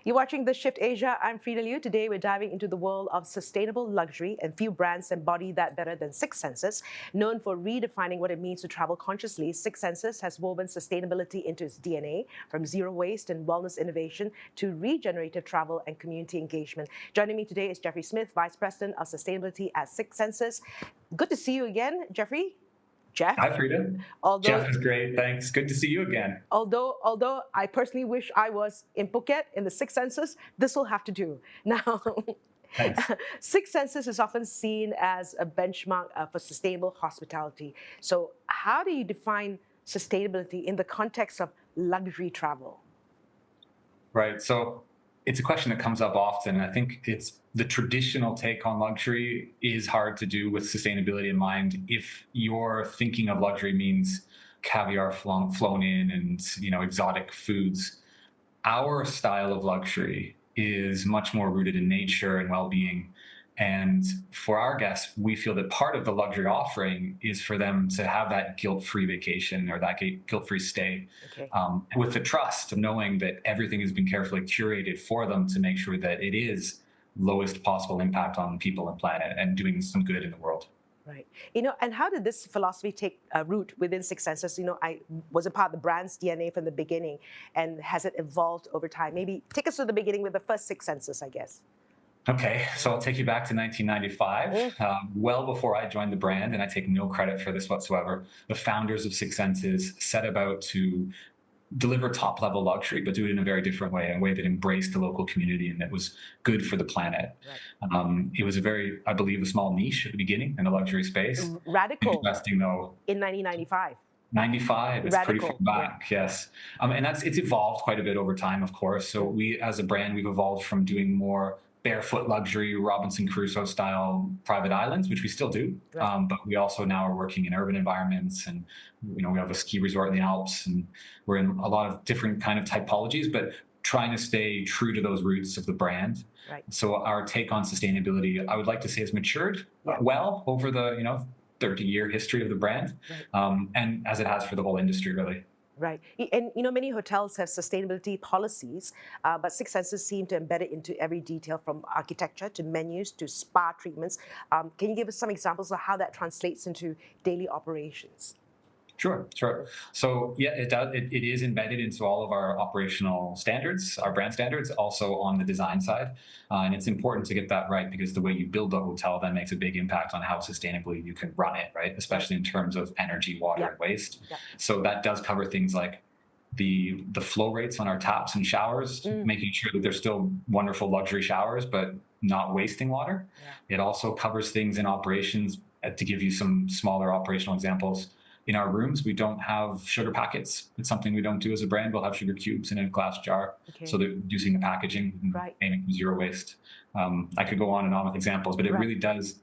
You're watching The Shift Asia. I'm Frida Liu. Today, we're diving into the world of sustainable luxury, and few brands embody that better than Six Senses. Known for redefining what it means to travel consciously, Six Senses has woven sustainability into its DNA, from zero waste and wellness innovation to regenerative travel and community engagement. Joining me today is Jeffery Smith, Vice President of Sustainability at Six Senses. Good to see you again, Jeffery. Jeff. Hi, Frida. Although Jeff is great. Thanks. Good to see you again. although I personally wish I was in Phuket in the Six Senses, this will have to do. Now, Thanks. Six Senses is often seen as a benchmark for sustainable hospitality. So, how do you define sustainability in the context of luxury travel? Right. So it's a question that comes up often. I think it's the traditional take on luxury is hard to do with sustainability in mind. If you're thinking of luxury means caviar flown in and exotic foods, our style of luxury is much more rooted in nature and well-being. And for our guests, we feel that part of the luxury offering is for them to have that guilt-free vacation or that guilt-free stay, Okay. with the trust of knowing that everything has been carefully curated for them to make sure that it is lowest possible impact on people and planet and doing some good in the world. Right. And how did this philosophy take root within Six Senses? I was a part of the brand's DNA from the beginning, and has it evolved over time? Maybe take us to the beginning with the first Six Senses, I guess. Okay, so I'll take you back to 1995, well before I joined the brand, and I take no credit for this whatsoever. The founders of Six Senses set about to deliver top-level luxury, but do it in a very different way, a way that embraced the local community and that was good for the planet. Right. It was I believe, a small niche at the beginning in the luxury space. Radical Interesting, though. in 1995. 95, it's pretty far Radical. back, yes. And it's evolved quite a bit over time, of course. So we, as a brand, we've evolved from doing more barefoot luxury, Robinson Crusoe style private islands, which we still do. Right. But we also now are working in urban environments, and we have a ski resort in the Alps, and we're in a lot of different kind of typologies, but trying to stay true to those roots of the brand. Right. So our take on sustainability, I would like to say, has matured Yeah. well over the 30-year history of the brand, Right. and as it has for the whole industry, really. Right. And many hotels have sustainability policies, but Six Senses seem to embed it into every detail, from architecture to menus to spa treatments. Can you give us some examples of how that translates into daily operations? Sure. So yeah, it does. It is embedded into all of our operational standards, our brand standards, also on the design side. And it's important to get that right, because the way you build a hotel then makes a big impact on how sustainably you can run it, right? Especially in terms of energy, water, Yeah. and waste. Yeah. So that does cover things like the flow rates on our taps and showers, making sure that they're still wonderful luxury showers, but not wasting water. Yeah. It also covers things in operations. To give you some smaller operational examples, in our rooms, we don't have sugar packets. It's something we don't do as a brand. We'll have sugar cubes in a glass jar. Okay. So they're reducing the packaging and Right. aiming for zero waste. I could go on and on with examples, but it Right. really does.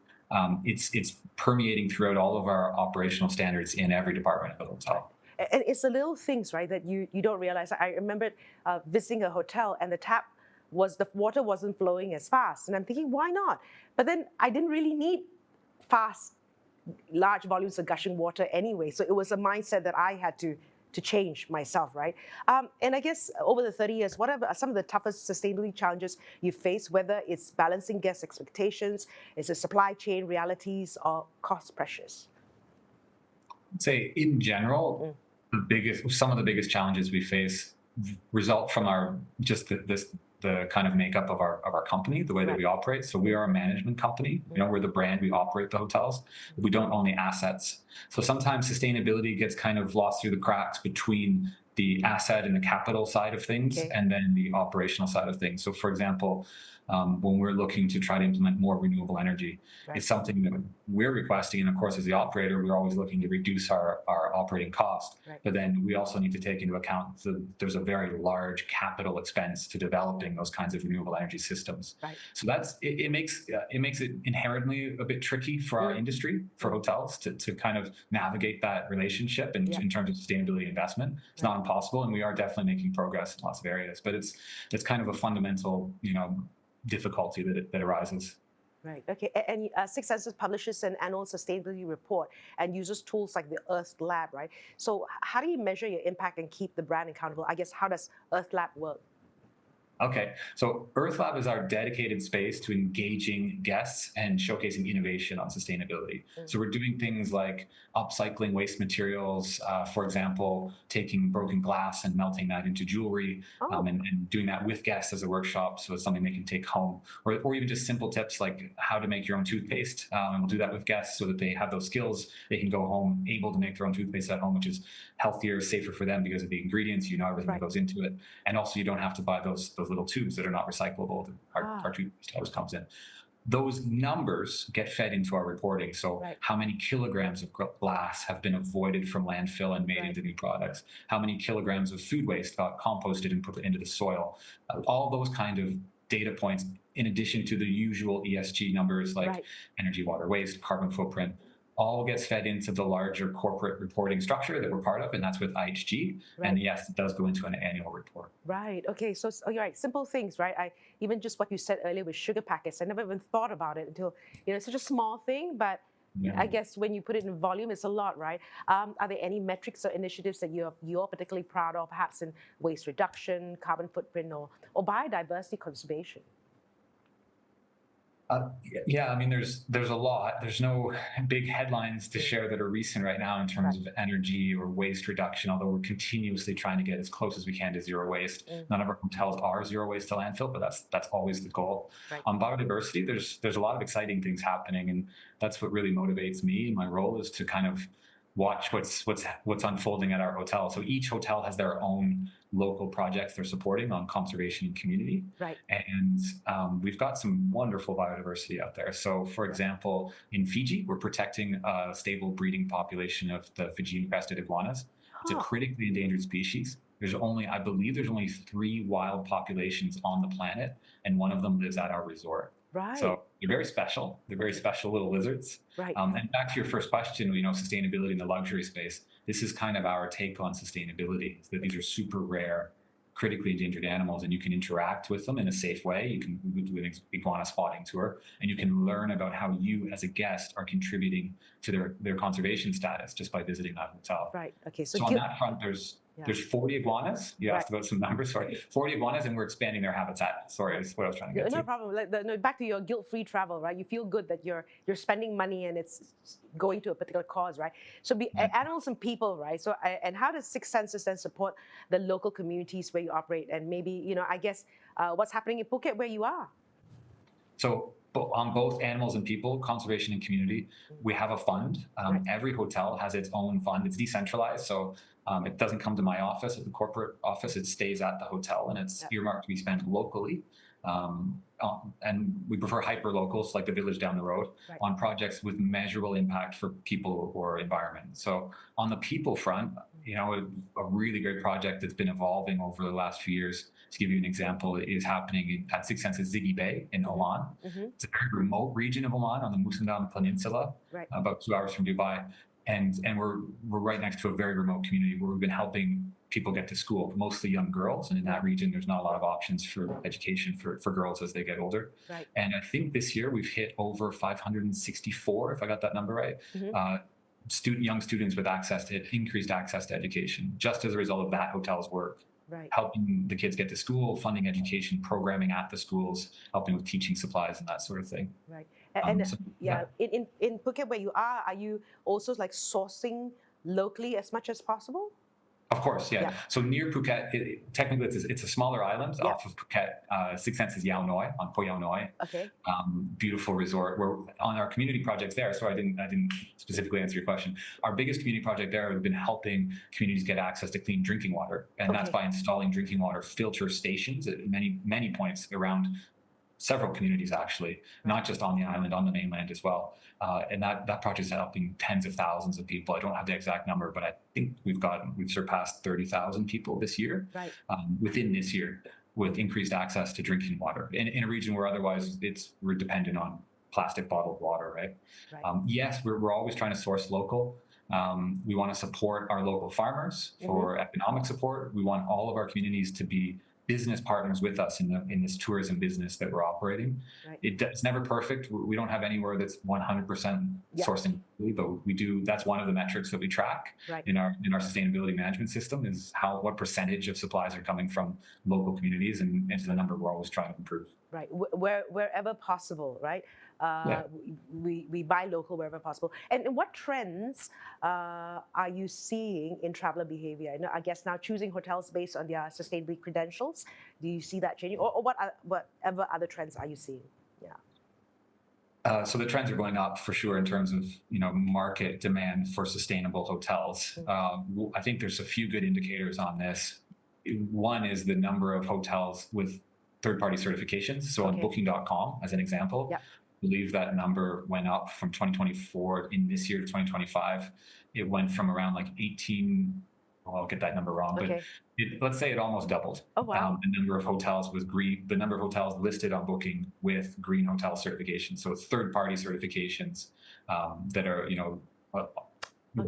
It's permeating throughout all of our operational standards in every department of the hotel. And it's the little things, right, that you don't realize. I remember visiting a hotel, and the water wasn't flowing as fast, and I'm thinking, why not? But then I didn't really need fast, large volumes of gushing water anyway. So it was a mindset that I had to change myself, right? And I guess over the 30 years, what are some of the toughest sustainability challenges you face, whether it's balancing guest expectations, is it supply chain realities, or cost pressures? I'd say in general, some of the biggest challenges we face result from the kind of makeup of our company, the way that Right. we operate. So we are a management company. We're the brand. We operate the hotels. We don't own the assets. So sometimes sustainability gets kind of lost through the cracks between the asset and the capital side of things, Okay. and then the operational side of things. So, for example, when we're looking to try to implement more renewable energy, Right. it's something that we're requesting. And of course, as the operator, we're always looking to reduce our operating cost. Right. But then we also need to take into account that there's a very large capital expense to developing those kinds of renewable energy systems. Right. So it makes it inherently a bit tricky for our industry, for hotels, to kind of navigate that relationship in terms of sustainability investment. It's not impossible, and we are definitely making progress in lots of areas. But it's kind of a fundamental difficulty that arises. Right. Okay. And Six Senses publishes an annual sustainability report and uses tools like the Earth Lab, right? So how do you measure your impact and keep the brand accountable? I guess, how does Earth Lab work? Okay, so Earth Lab is our dedicated space to engaging guests and showcasing innovation on sustainability. So we're doing things like upcycling waste materials, for example, taking broken glass and melting that into jewelry, Oh, and doing that with guests as a workshop, so it's something they can take home, or even just simple tips like how to make your own toothpaste. And we'll do that with guests so that they have those skills. They can go home able to make their own toothpaste at home, which is healthier, safer for them because of the ingredients. You know everything that goes into it, and also you don't have to buy those little tubes that are not recyclable that our toothpaste always comes in. Those numbers get fed into our reporting. So right, how many kilograms of glass have been avoided from landfill and made right, into new products? How many kilograms of food waste got composted and put into the soil? All those kind of data points, in addition to the usual ESG numbers like right. energy, water, waste, carbon footprint, all gets fed into the larger corporate reporting structure that we're part of, and that's with IHG. And Right. yes, it does go into an annual report. Right. Okay. So, you're right. Simple things, right? I even just what you said earlier with sugar packets. I never even thought about it until it's such a small thing, but Yeah. I guess when you put it in volume, it's a lot, right? Are there any metrics or initiatives that you're particularly proud of, perhaps in waste reduction, carbon footprint, or biodiversity conservation? Yeah, I mean, there's a lot. There's no big headlines to share that are recent right now in terms Right. of energy or waste reduction, although we're continuously trying to get as close as we can to zero waste. Mm, None of our hotels are zero waste to landfill, but that's always the goal. right. On biodiversity, there's a lot of exciting things happening, and that's what really motivates me. My role is to kind of watch what's unfolding at our hotel. So each hotel has their own local projects they're supporting on conservation and community. Right. And we've got some wonderful biodiversity out there. So, for example, in Fiji, we're protecting a stable breeding population of the Fijian crested iguanas. It's a Huh. critically endangered species. I believe there's only 3 wild populations on the planet, and one of them lives at our resort. Right. So they're very special. They're very special little lizards. Right. And back to your first question, sustainability in the luxury space. This is kind of our take on sustainability. Is that these are super rare, critically endangered animals, and you can interact with them in a safe way. You can do an iguana spotting tour, and you can learn about how you, as a guest, are contributing to their conservation status just by visiting that hotel. Right. Okay. So, So on that front, there's yeah. there's 40 iguanas. You Right. asked about some numbers. Sorry, 40 iguanas, and we're expanding their habitat. Sorry, that's what I was trying to get No to. problem. No, back to your guilt-free travel, right? You feel good that you're spending money and it's going to a particular cause, right? So Yeah. animals and people, right? So and how does Six Senses then support the local communities where you operate, and maybe I guess what's happening in Phuket where you are? So on both animals and people, conservation and community, we have a fund. Right. Every hotel has its own fund. It's decentralized, so it doesn't come to my office at the corporate office. It stays at the hotel, and it's Yeah. earmarked to be spent locally. And we prefer hyper locals, like the village down the road, Right. on projects with measurable impact for people or environment. So on the people front, a really great project that's been evolving over the last few years. To give you an example, is happening at Six Senses Ziggy Bay in Oman. Mm-hmm. It's a very remote region of Oman on the Musandam Peninsula, Right. about 2 hours from Dubai, and we're right next to a very remote community where we've been helping people get to school, mostly young girls. And in that region, there's not a lot of options for education for girls as they get older. Right. And I think this year we've hit over 564, if I got that number right, Mm-hmm. young students with increased access to education, just as a result of that hotel's work. Right. Helping the kids get to school, funding education, programming at the schools, helping with teaching supplies and that sort of thing. Right. And So, yeah, in Phuket where you are you also like sourcing locally as much as possible? Of course, yeah. Yeah. So near Phuket, technically it's a smaller island Yeah. off of Phuket. Six Senses Yao Noi on Po Yao Noi. Okay. Beautiful resort. We're on our community projects there. So I didn't specifically answer your question. Our biggest community project there, we've been helping communities get access to clean drinking water, and that's Okay. by installing drinking water filter stations at many points around several communities, actually, not just on the island, on the mainland as well. And that project is helping tens of thousands of people. I don't have the exact number, but I think we've surpassed 30,000 people this year, Right. within this year, with increased access to drinking water in a region where otherwise we're dependent on plastic bottled water, right? Right. Yes, we're always trying to source local. We want to support our local farmers for economic support. We want all of our communities to be business partners with us in this tourism business that we're operating. Right. It's never perfect. We don't have anywhere that's 100% Yeah. sourcing but we do. That's one of the metrics that we track Right. in our sustainability management system is what percentage of supplies are coming from local communities, and it's the number we're always trying to improve. Right, wherever possible, right? Yeah. We buy local wherever possible. And what trends are you seeing in traveler behavior? I guess now choosing hotels based on their sustainability credentials. Do you see that changing, or whatever other trends are you seeing? Yeah. So the trends are going up for sure in terms of market demand for sustainable hotels. I think there's a few good indicators on this. One is the number of hotels with third-party certifications. So on Booking.com, as an example, I believe that number went up from 2024 in this year to 2025. It went from around like 18. Well, I'll get that number wrong, but let's say it almost doubled. Oh, wow. The number of hotels with green, the number of hotels listed on Booking with green hotel certification. So it's third-party certifications that are,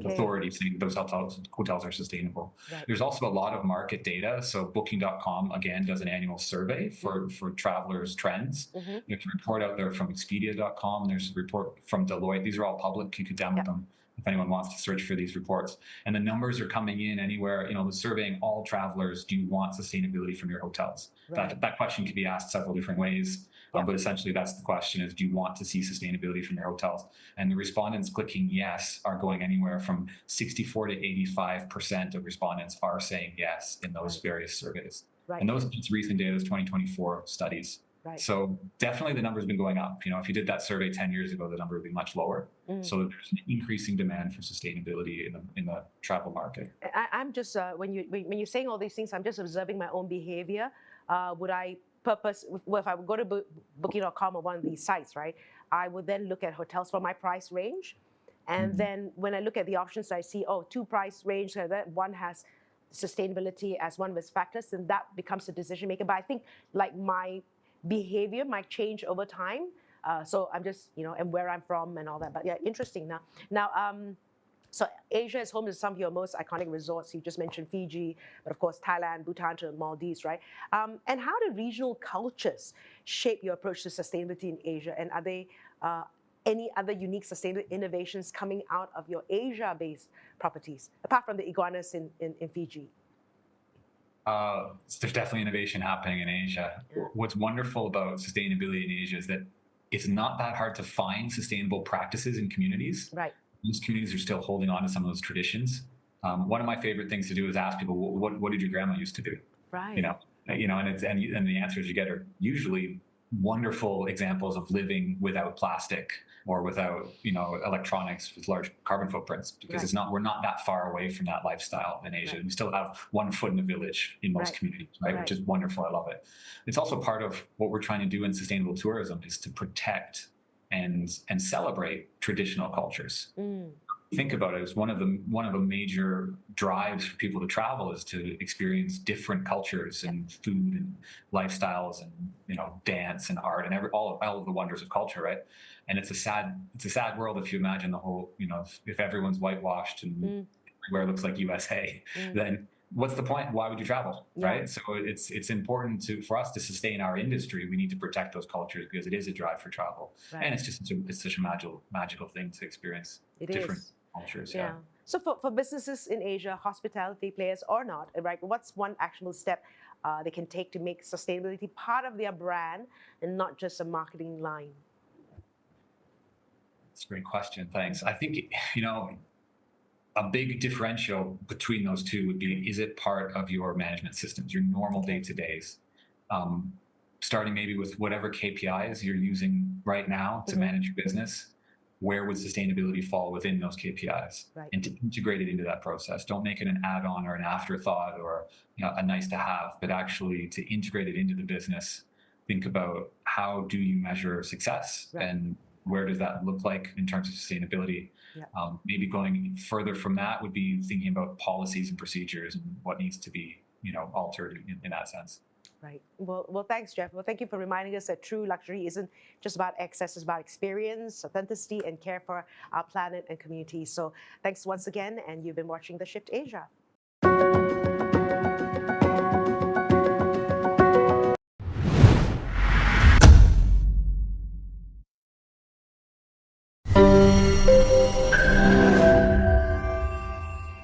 authority saying those hotels are sustainable. Right. There's also a lot of market data. So Booking.com again does an annual survey for travelers' trends. There's a report out there from Expedia.com. There's a report from Deloitte. These are all public. You could download them if anyone wants to search for these reports. And the numbers are coming in anywhere, surveying all travelers, do you want sustainability from your hotels? Right. That question can be asked several different ways, but essentially that's the question is, do you want to see sustainability from your hotels? And the respondents clicking yes are going anywhere from 64 to 85% of respondents are saying yes in those various surveys. Right. And those recent data is 2024 studies. Right. So definitely the number's been going up. If you did that survey 10 years ago, the number would be much lower. So there's an increasing demand for sustainability in the travel market. I'm just, when you're saying all these things, I'm just observing my own behavior. Would I if I would go to Booking.com or one of these sites, right, I would then look at hotels for my price range. And then when I look at the options, I see, two price range, so that one has sustainability as one of its factors, and that becomes a decision maker. But I think like my behavior might change over time. So I'm just, and where I'm from and all that. But yeah, interesting now. So Asia is home to some of your most iconic resorts. You just mentioned Fiji, but of course Thailand, Bhutan to Maldives, right? And how do regional cultures shape your approach to sustainability in Asia? And are there any other unique sustainable innovations coming out of your Asia-based properties, apart from the iguanas in Fiji? There's definitely innovation happening in Asia. What's wonderful about sustainability in Asia is that it's not that hard to find sustainable practices in communities. Right. Most communities are still holding on to some of those traditions. One of my favorite things to do is ask people, what did your grandma used to do? Right. And the answers you get are usually wonderful examples of living without plastic or without electronics with large carbon footprints, because we're not that far away from that lifestyle in Asia. We still have one foot in the village in most communities, which is wonderful. I love it. It's also part of what we're trying to do in sustainable tourism is to protect and celebrate traditional cultures. Think about it as one of the major drives for people to travel is to experience different cultures and food and lifestyles and dance and art and all of the wonders of culture, right? And it's a sad world if you imagine the whole if everyone's whitewashed and everywhere looks like USA, then what's the point? Why would you travel, right? So it's important for us to sustain our industry. We need to protect those cultures because it is a drive for travel, and it's such a magical thing to experience different cultures. Yeah. So for businesses in Asia, hospitality players or not, right? What's one actionable step they can take to make sustainability part of their brand and not just a marketing line? That's a great question. Thanks. I think a big differential between those two would be, is it part of your management systems, your normal day-to-days? Starting maybe with whatever KPIs you're using right now to manage your business, where would sustainability fall within those KPIs? Right. And to integrate it into that process. Don't make it an add-on or an afterthought or a nice to have, but actually to integrate it into the business. Think about how do you measure success and where does that look like in terms of sustainability? Maybe going further from that would be thinking about policies and procedures and what needs to be, altered in that sense. Right. Well, thanks, Jeff. Well, thank you for reminding us that true luxury isn't just about excess; it's about experience, authenticity, and care for our planet and community. So, thanks once again, and you've been watching The Shift Asia.